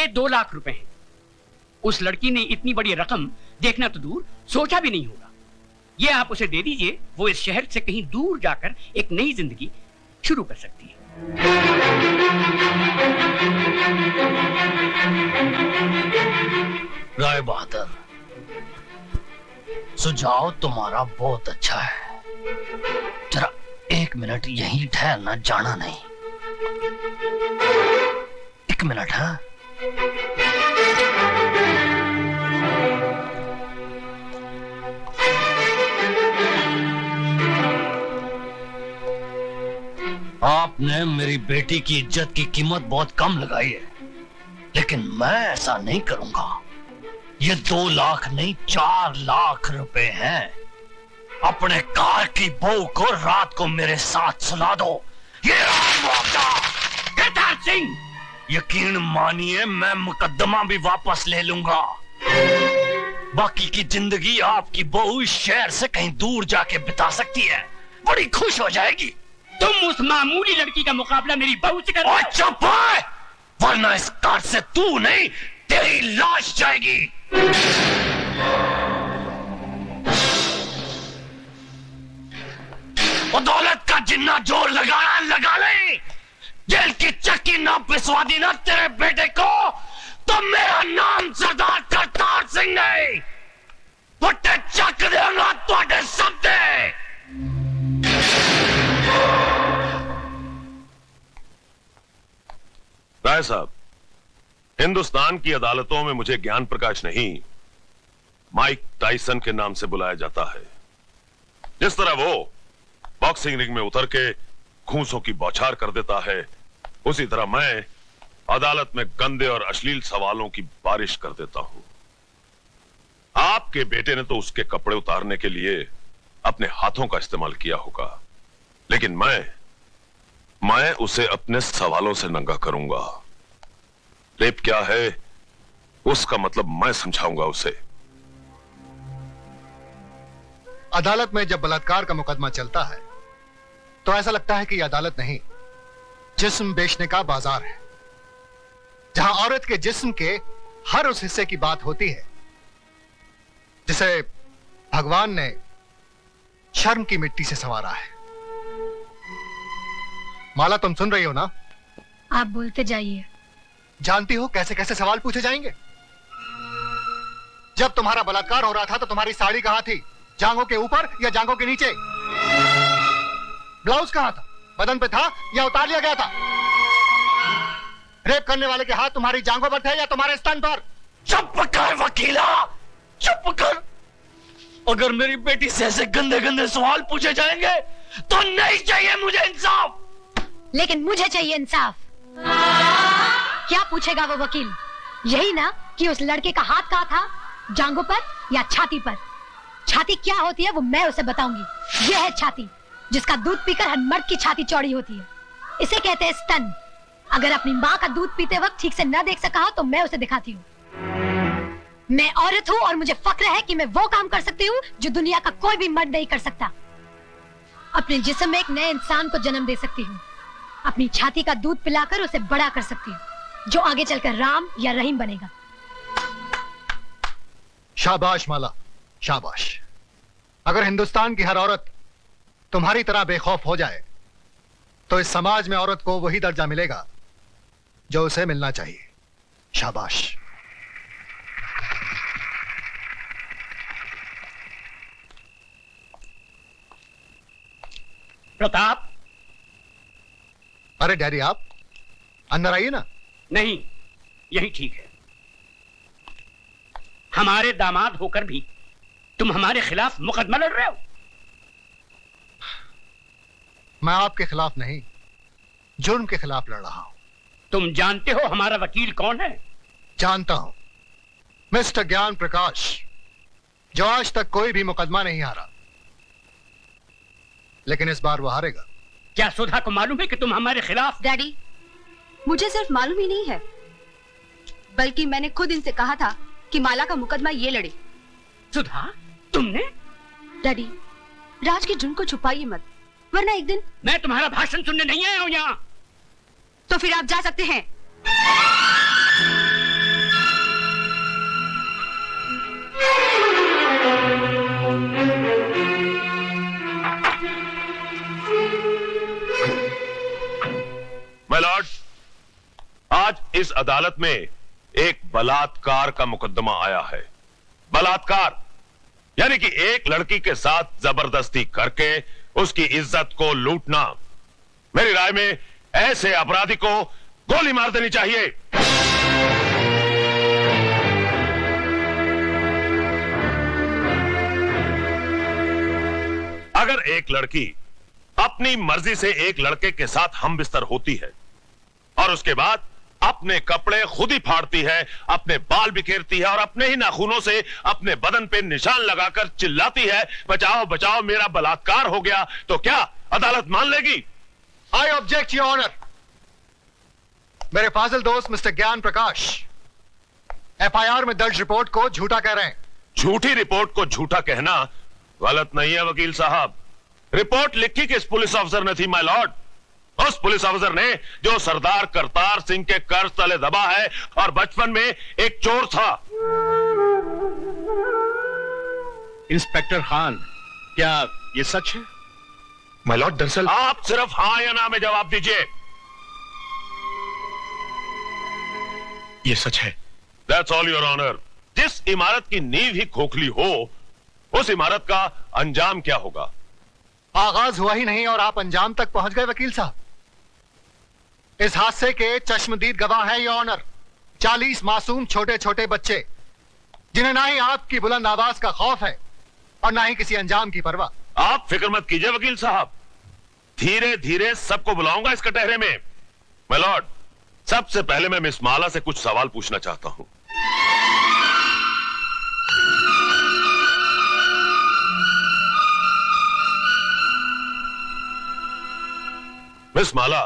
ये 2 लाख रुपए हैं। उस लड़की ने इतनी बड़ी रकम देखना तो दूर सोचा भी नहीं होगा। ये आप उसे दे दीजिए, वो इस शहर से कहीं दूर जाकर एक नई जिंदगी शुरू कर सकती है। राय बहादुर, सुझाव तुम्हारा बहुत अच्छा है। जरा 1 मिनट यहीं ठहरना, जाना नहीं। 1 मिनट। हाँ, आपने मेरी बेटी की इज्जत की कीमत बहुत कम लगाई है, लेकिन मैं ऐसा नहीं करूंगा। ये 2 लाख नहीं 4 लाख रुपए हैं। अपने कार की बहू को रात को मेरे साथ सुला दो। ये केदार सिंह, यकीन मानिए मैं मुकदमा भी वापस ले लूंगा। बाकी की जिंदगी आपकी बहू इस शहर से कहीं दूर जाके बिता सकती है, बड़ी खुश हो जाएगी। तुम उस मामूली लड़की का मुकाबला मेरी बहू से कर। चुप है, वरना इस कार से तू नहीं तेरी लाश जाएगी। वो दौलत का जिन्ना जोर लगाना लगा ले। जेल की चक्की ना पिसवा दी ना तेरे बेटे को, तो मेरा नाम सरदार करतार सिंह नहीं। फुटे चक देगा तुहाडे सबदे। राय साहब, हिंदुस्तान की अदालतों में मुझे ज्ञान प्रकाश नहीं, माइक टाइसन के नाम से बुलाया जाता है। जिस तरह वो बॉक्सिंग रिंग में उतर के घूंसों की बौछार कर देता है, उसी तरह मैं अदालत में गंदे और अश्लील सवालों की बारिश कर देता हूं। आपके बेटे ने तो उसके कपड़े उतारने के लिए अपने हाथों का इस्तेमाल किया होगा, लेकिन मैं उसे अपने सवालों से नंगा करूंगा। रेप क्या है उसका मतलब मैं समझाऊंगा उसे। अदालत में जब बलात्कार का मुकदमा चलता है तो ऐसा लगता है कि यह अदालत नहीं, जिस्म बेचने का बाजार है, जहां औरत के जिस्म के हर उस हिस्से की बात होती है जिसे भगवान ने शर्म की मिट्टी से संवारा है। माला, तुम सुन रही हो ना? आप बोलते जाइए। जानती हो कैसे कैसे सवाल पूछे जाएंगे? जब तुम्हारा बलात्कार हो रहा था तो तुम्हारी साड़ी कहां थी? जांघों के ऊपर या जांघों के नीचे? ब्लाउज कहां था? बदन पे था या उतार लिया गया था? रेप करने वाले के हाथ तुम्हारी जांघों पर थे या तुम्हारे स्तन पर? चुप कर वकीला, चुप कर। अगर मेरी बेटी से ऐसे गंदे गंदे सवाल पूछे जाएंगे तो नहीं चाहिए मुझे इंसाफ। लेकिन मुझे चाहिए इंसाफ। क्या पूछेगा वो वकील? यही ना कि उस लड़के का हाथ कहाँ था, जांघों पर या छाती पर? छाती क्या होती है वो मैं उसे बताऊंगी। यह है छाती, जिसका दूध पीकर हर मर्द की छाती चौड़ी होती है। इसे कहते हैं स्तन। अगर अपनी माँ का दूध पीते वक्त ठीक से न देख सका हो तो मैं उसे दिखाती हूँ। मैं औरत हूँ और मुझे फक्र है कि मैं वो काम कर सकती हूँ जो दुनिया का कोई भी मर्द नहीं कर सकता। अपने जिस्म में एक नए इंसान को जन्म दे सकती हूँ। अपनी छाती का दूध पिलाकर उसे बड़ा कर सकती हूँ, जो आगे चलकर राम या रहीम बनेगा। शाबाश माला, शाबाश। अगर हिंदुस्तान की हर औरत तुम्हारी तरह बेखौफ हो जाए तो इस समाज में औरत को वही दर्जा मिलेगा जो उसे मिलना चाहिए। शाबाश। प्रताप। अरे डैडी, आप अंदर आइए ना। नहीं, यही ठीक है। हमारे दामाद होकर भी तुम हमारे खिलाफ मुकदमा लड़ रहे हो। मैं आपके खिलाफ नहीं, जुर्म के खिलाफ लड़ रहा हूं। तुम जानते हो हमारा वकील कौन है? जानता हूं, मिस्टर ज्ञान प्रकाश, जो आज तक कोई भी मुकदमा नहीं हारा, लेकिन इस बार वो हारेगा। क्या सुधा को मालूम है कि तुम हमारे खिलाफ? डैडी, मुझे सिर्फ मालूम ही नहीं है, बल्कि मैंने खुद इनसे कहा था कि माला का मुकदमा ये लड़े। सुधा, तुमने? डैडी, राज के जुर्म को छुपाइए मत, वरना एक दिन। मैं तुम्हारा भाषण सुनने नहीं आया हूं यहाँ। तो फिर आप जा सकते हैं। इस अदालत में एक बलात्कार का मुकदमा आया है। बलात्कार यानी कि एक लड़की के साथ जबरदस्ती करके उसकी इज्जत को लूटना। मेरी राय में ऐसे अपराधी को गोली मार देनी चाहिए। अगर एक लड़की अपनी मर्जी से एक लड़के के साथ हम बिस्तर होती है और उसके बाद अपने कपड़े खुद ही फाड़ती है, अपने बाल बिखेरती है और अपने ही नाखूनों से अपने बदन पे निशान लगाकर चिल्लाती है, बचाओ बचाओ मेरा बलात्कार हो गया, तो क्या अदालत मान लेगी? I object your honour. मेरे फाजिल दोस्त मिस्टर ज्ञान प्रकाश एफआईआर में दर्ज रिपोर्ट को झूठा कह रहे हैं। झूठी रिपोर्ट को झूठा कहना गलत नहीं है वकील साहब। रिपोर्ट लिखी किस पुलिस ऑफिसर ने थी माय लॉर्ड? उस पुलिस ऑफिसर ने जो सरदार करतार सिंह के कर्ज तले दबा है और बचपन में एक चोर था। इंस्पेक्टर खान, क्या ये सच है? माय लॉर्ड, दरअसल आप सिर्फ हां या ना में जवाब दीजिए। ये सच है। That's all your honour. जिस इमारत की नींव ही खोखली हो, उस इमारत का अंजाम क्या होगा? आगाज हुआ ही नहीं और आप अंजाम तक पहुंच गए वकील साहब। इस हादसे के चश्मदीद गवाह हैं योर ऑनर 40 मासूम छोटे छोटे बच्चे, जिन्हें ना ही आपकी बुलंद आवाज का खौफ है और ना ही किसी अंजाम की परवाह। आप फिक्र मत कीजिए वकील साहब, धीरे धीरे सबको बुलाऊंगा इस कटहरे में। माय लॉर्ड, सबसे पहले मैं मिस माला से कुछ सवाल पूछना चाहता हूं। मिस माला,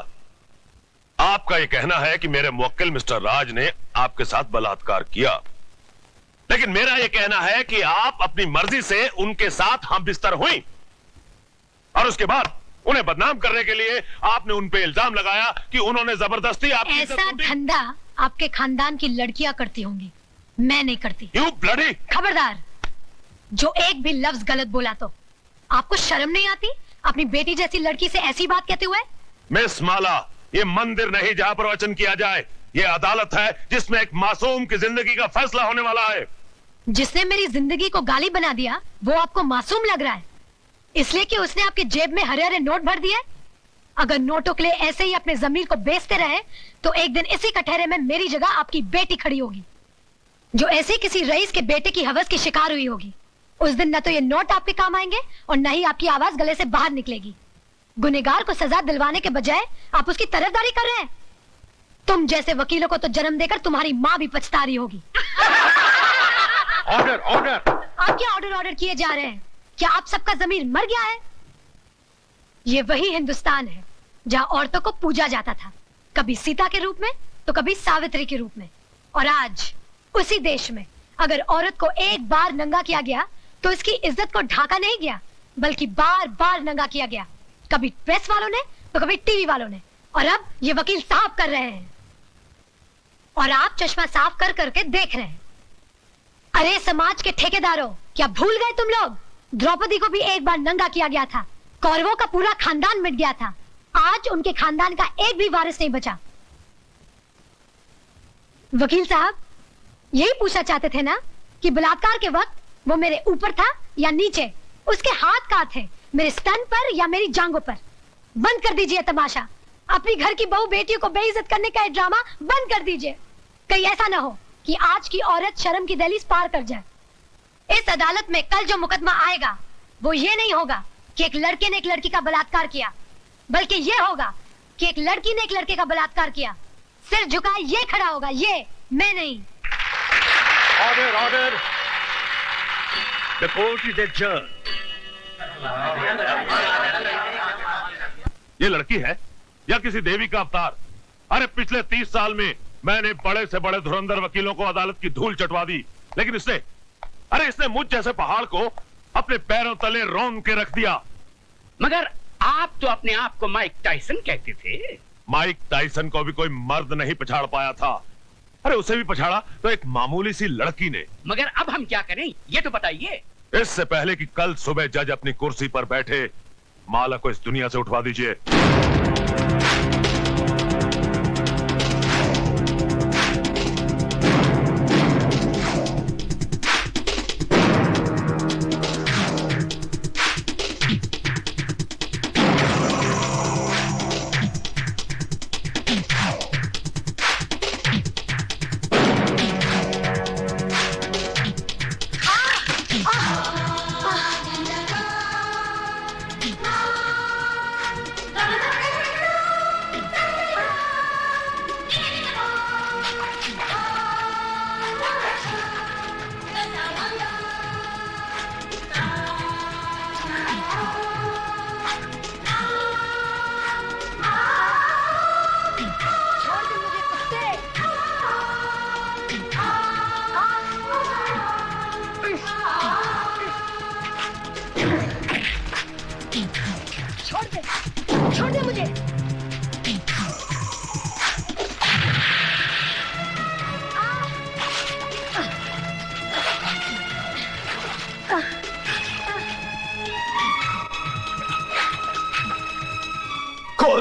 आपका यह कहना है कि मेरे मुवक्किल मिस्टर राज ने आपके साथ बलात्कार किया, लेकिन मेरा यह कहना है कि आप अपनी मर्जी से उनके साथ हम बिस्तर हुई और उसके बाद उन्हें बदनाम करने के लिए आपने उन पे इल्जाम लगाया कि उन्होंने जबरदस्ती आपकी इज्जत ऐसा लूटी। धंधा आपके खानदान की लड़कियां करती होंगी, मैं नहीं करती। You bloody! खबरदार, जो एक भी लफ्ज गलत बोला तो आपको शर्म नहीं आती अपनी बेटी जैसी लड़की से ऐसी बात कहते हुए? मिस माला, ये मंदिर नहीं जहां प्रवचन किया जाए, ये अदालत है जिसमें एक मासूम की जिंदगी का फैसला होने वाला है। जिसने मेरी जिंदगी को गाली बना दिया वो आपको मासूम लग रहा है, इसलिए कि उसने आपके जेब में हरे हरे नोट भर दिए? अगर नोटों के लिए ऐसे ही अपने जमीर को बेचते रहे तो एक दिन इसी कटहरे में मेरी जगह आपकी बेटी खड़ी होगी, जो ऐसे किसी रईस के बेटे की हवस की शिकार हुई होगी। उस दिन न तो ये नोट आपके काम आएंगे और न ही आपकी आवाज गले से बाहर निकलेगी। गुनहगार को सजा दिलवाने के बजाय आप उसकी तरफदारी कर रहे हैं। तुम जैसे वकीलों को तो जन्म देकर तुम्हारी माँ भी पछता रही होगी। Order order. आप क्या ऑर्डर ऑर्डर किए जा रहे हैं? क्या आप सबका जमीर मर गया है? ये वही हिंदुस्तान है जहाँ औरतों को पूजा जाता था, कभी सीता के रूप में तो कभी सावित्री के रूप में। और आज उसी देश में अगर औरत को एक बार नंगा किया गया तो इसकी इज्जत को ढाका नहीं गया, बल्कि बार बार नंगा किया गया, कभी प्रेस वालों ने तो कभी टीवी वालों ने, और अब ये वकील साफ कर रहे हैं और आप चश्मा साफ कर करके देख रहे हैं। अरे समाज के ठेकेदारों, क्या भूल गए तुम लोग? द्रौपदी को भी एक बार नंगा किया गया था, कौरवों का पूरा खानदान मिट गया था, आज उनके खानदान का एक भी वारिस नहीं बचा। वकील साहब, यही पूछना चाहते थे ना कि बलात्कार के वक्त वो मेरे ऊपर था या नीचे? उसके हाथ कहाँ थे, मेरे स्तन पर या मेरी जांघों पर? बंद कर दीजिए तमाशा, अपनी घर की बहू बेटियों को बेइज्जत करने का ड्रामा बंद कर दीजिए। कहीं ऐसा ना हो कि आज की औरत शर्म की दहलीज पार कर जाए। इस अदालत में कल जो मुकदमा आएगा वो ये नहीं होगा कि एक लड़के ने एक लड़की का बलात्कार किया, बल्कि ये होगा कि एक लड़की ने एक लड़के का बलात्कार किया। सिर झुकाए ये खड़ा होगा, ये मैं नहीं। Order order. The court is adjourned. ये लड़की है या किसी देवी का अवतार? अरे पिछले 30 साल में मैंने बड़े से बड़े धुरंधर वकीलों को अदालत की धूल चटवा दी, लेकिन इसने मुझ जैसे पहाड़ को अपने पैरों तले रोन के रख दिया। मगर आप तो अपने आप को माइक टाइसन कहते थे। माइक टाइसन को भी कोई मर्द नहीं पछाड़ पाया था। अरे उसे भी पछाड़ा तो एक मामूली सी लड़की ने। मगर अब हम क्या करें ये तो बताइए। इससे पहले कि कल सुबह जज अपनी कुर्सी पर बैठे, माला को इस दुनिया से उठवा दीजिए।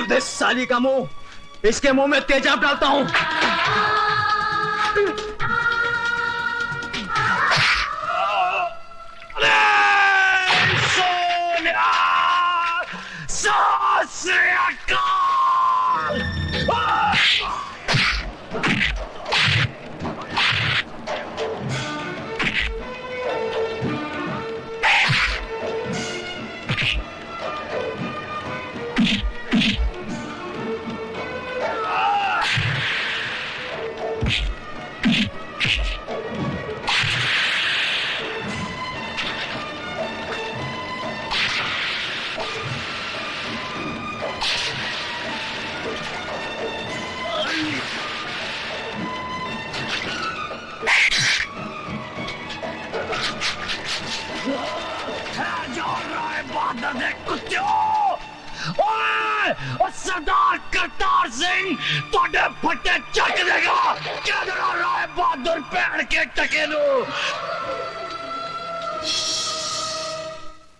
खोल दे साली का मुंह, इसके मुंह में तेजाब डालता हूं। सरदार करतार सिंह तोड़े फटे चक देगा। क्या डरा रहा है बहादुर पैर के टकेलू।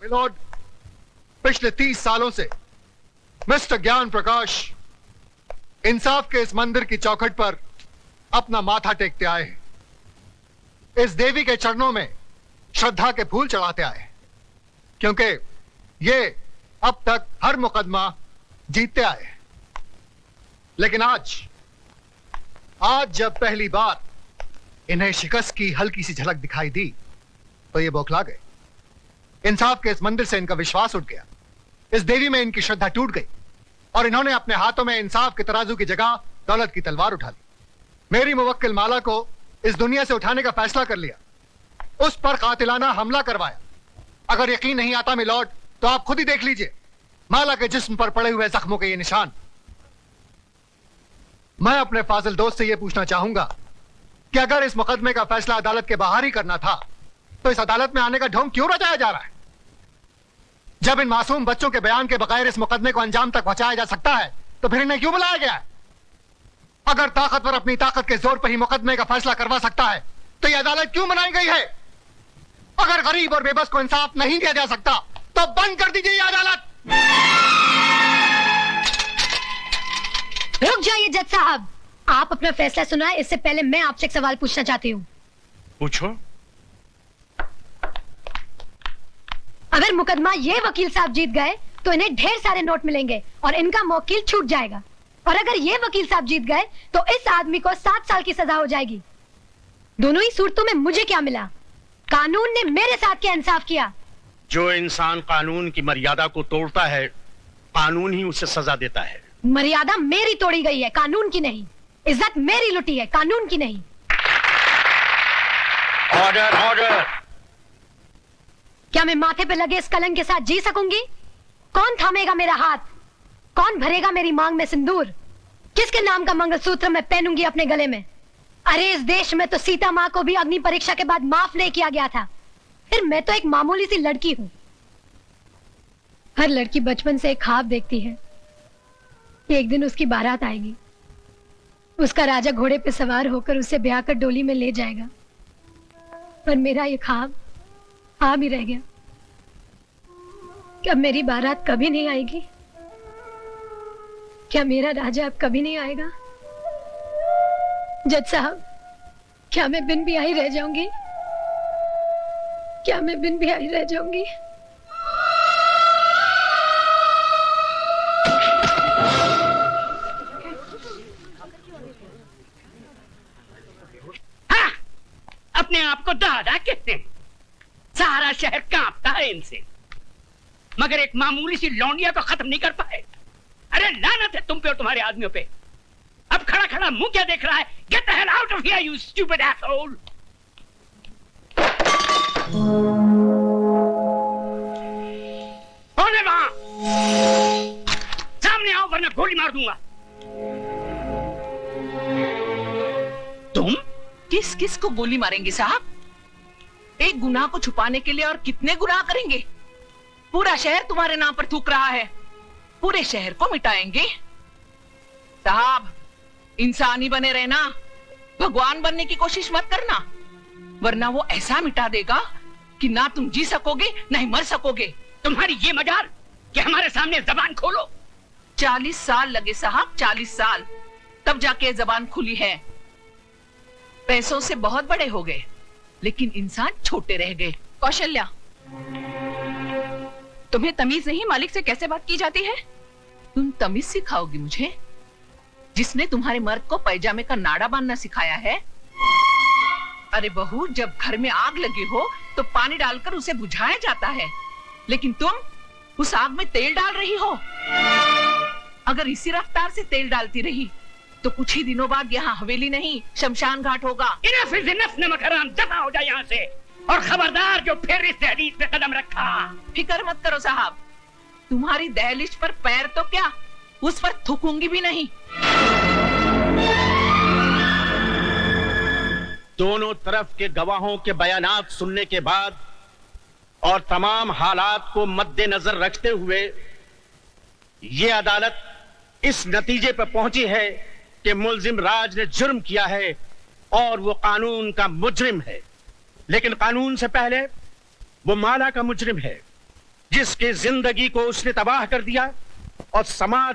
मिलोड, पिछले 30 सालों से मिस्टर ज्ञान प्रकाश इंसाफ के इस मंदिर की चौखट पर अपना माथा टेकते आए हैं। इस देवी के चरणों में श्रद्धा के फूल चढ़ाते आए हैं, क्योंकि ये अब तक हर मुकदमा जीतते आए हैं। लेकिन आज जब पहली बार इन्हें शिकस्त की हल्की सी झलक दिखाई दी तो ये बौखला गए। इंसाफ के इस मंदिर से इनका विश्वास उठ गया, इस देवी में इनकी श्रद्धा टूट गई और इन्होंने अपने हाथों में इंसाफ के तराजू की जगह दौलत की तलवार उठा ली। मेरी मुवक्किल माला को इस दुनिया से उठाने का फैसला कर लिया, उस पर कातिलाना हमला करवाया। अगर यकीन नहीं आता मिलॉर्ड तो आप खुद ही देख लीजिए माला के जिस्म पर पड़े हुए जख्मों के ये निशान। मैं अपने फाजिल दोस्त से यह पूछना चाहूंगा कि अगर इस मुकदमे का फैसला अदालत के बाहर ही करना था तो इस अदालत में आने का ढोंग क्यों रचाया जा रहा है? जब इन मासूम बच्चों के बयान के बगैर इस मुकदमे को अंजाम तक पहुंचाया जा सकता है तो फिर इन्हें क्यों बुलाया गया है? अगर ताकतवर अपनी ताकत के जोर पर ही मुकदमे का फैसला करवा सकता है तो यह अदालत क्यों बनाई गई है? अगर गरीब और बेबस को इंसाफ नहीं दिया जा सकता तो बंद कर दीजिए यह अदालत। रुक जाइए जज साहब, आप अपना फैसला सुनाएं, इससे पहले मैं आपसे एक सवाल पूछना चाहती हूँ। पूछो। अगर मुकदमा ये वकील साहब जीत गए तो इन्हें ढेर सारे नोट मिलेंगे और इनका मौकिल छूट जाएगा, और अगर ये वकील साहब जीत गए तो इस आदमी को 7 साल की सजा हो जाएगी। दोनों ही सूरतों में मुझे क्या मिला? कानून ने मेरे साथ क्या इंसाफ किया? जो इंसान कानून की मर्यादा को तोड़ता है, कानून ही उसे सजा देता है। मर्यादा मेरी तोड़ी गई है, कानून की नहीं। इज्जत मेरी लुटी है, कानून की नहीं। Order, order. क्या मैं माथे पे लगे इस कलंक के साथ जी सकूंगी? कौन थामेगा मेरा हाथ? कौन भरेगा मेरी मांग में सिंदूर? किसके नाम का मंगलसूत्र मैं पहनूंगी अपने गले में? अरे इस देश में तो सीता माँ को भी अग्नि परीक्षा के बाद माफ नहीं किया गया था, फिर मैं तो एक मामूली सी लड़की हूं। हर लड़की बचपन से एक ख्वाब देखती है कि एक दिन उसकी बारात आएगी, उसका राजा घोड़े पे सवार होकर उसे ब्याह कर डोली में ले जाएगा। पर मेरा ये ख्वाब ख्वाब ही रह गया। क्या मेरी बारात कभी नहीं आएगी? क्या मेरा राजा अब कभी नहीं आएगा? जज साहब, क्या मैं बिन ब्याही रह जाऊंगी? क्या मैं बिन ब्याही रह जाऊंगी? हाँ, अपने आप को दादा कहते हैं। सारा शहर कांपता है इनसे, मगर एक मामूली सी लौंडिया तो खत्म नहीं कर पाए। अरे लानत है तुम पे और तुम्हारे आदमियों पे। अब खड़ा खड़ा मुंह क्या देख रहा है? Get the hell out of here you stupid asshole. कौन है वहां? सामने आओ वरना गोली मार दूंगा। तुम किस किस को गोली मारेंगे साहब? एक गुनाह को छुपाने के लिए और कितने गुनाह करेंगे? पूरा शहर तुम्हारे नाम पर थूक रहा है, पूरे शहर को मिटाएंगे। साहब, इंसान ही बने रहना, भगवान बनने की कोशिश मत करना, वरना वो ऐसा मिटा देगा कि ना तुम जी सकोगे ना ही मर सकोगे। तुम्हारी ये मजाल कि हमारे सामने जबान खोलो। 40 साल लगे साहब, 40 साल, तब जाके जबान खुली है। पैसों से बहुत बड़े हो गए, लेकिन इंसान छोटे रह गए। कौशल्या, तुम्हें तमीज नहीं मालिक से कैसे बात की जाती है? तुम तमीज सिखाओगी मुझे, जिसने तुम्हारे मर्द को पैजामे का नाड़ा बांधना सिखाया है? अरे बहू, जब घर में आग लगी हो तो पानी डालकर उसे बुझाया जाता है, लेकिन तुम उस आग में तेल डाल रही हो। अगर इसी रफ्तार से तेल डालती रही तो कुछ ही दिनों बाद यहाँ हवेली नहीं शमशान घाट होगा। इनफ इज इनफ, नमक हराम, दफा हो जाए यहाँ से। और खबरदार जो फिर इस दहलीज पे कदम रखा। फिक्र मत करो साहब, तुम्हारी दहलीज पर पैर तो क्या, उस पर थूकूंगी भी नहीं। दोनों तरफ के गवाहों के बयानात सुनने के बाद और तमाम हालात को मद्देनजर रखते हुए ये अदालत इस नतीजे पर पहुंची है कि मुल्जिम राज ने जुर्म किया है और वो कानून का मुजरिम है। लेकिन कानून से पहले वो माला का मुजरिम है, जिसकी जिंदगी को उसने तबाह कर दिया और समाज